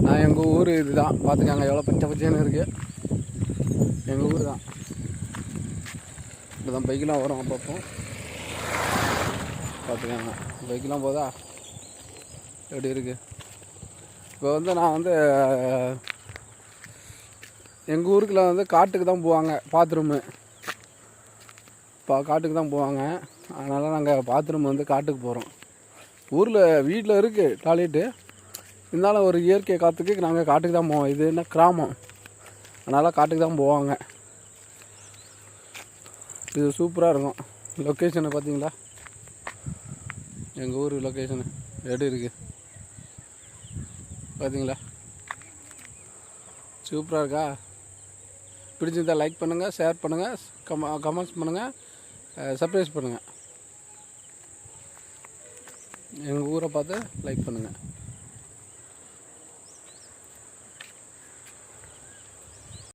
நான் எங்கள் ஊர் இதுதான், பார்த்துக்காங்க எவ்வளோ பச்சை பச்சைன்னு இருக்குது. எங்கள் ஊர் தான். இப்படி தான் பைக்கெலாம் வரும் அப்பப்போ, பார்த்துக்காங்க. பைக்கெலாம் போதா எப்படி இருக்குது. இப்போ வந்து நான் வந்து எங்கள் ஊருக்குள்ள வந்து காட்டுக்கு தான் போவாங்க பாத்ரூமு. காட்டுக்கு தான் போவாங்க. அதனால் நாங்கள் பாத்ரூம் வந்து காட்டுக்கு போகிறோம். ஊரில் வீட்டில் இருக்குது டாய்லெட்டு, இருந்தாலும் ஒரு இயற்கை காற்றுக்கு நாங்கள் காட்டுக்கு தான் போவோம். இது என்ன கிராமம், அதனால் காட்டுக்கு தான் போவாங்க. இது சூப்பராக இருக்கும். லொக்கேஷனை பார்த்தீங்களா, எங்கள் ஊர் லொக்கேஷனு எப்படி இருக்குது பார்த்தீங்களா, சூப்பராக இருக்கா. பிடிச்சிருந்தால் லைக் பண்ணுங்கள், ஷேர் பண்ணுங்கள், கமெண்ட்ஸ் பண்ணுங்கள், சப்ஸ்கிரைப் பண்ணுங்கள். எங்கள் ஊரை பார்த்து லைக் பண்ணுங்கள்.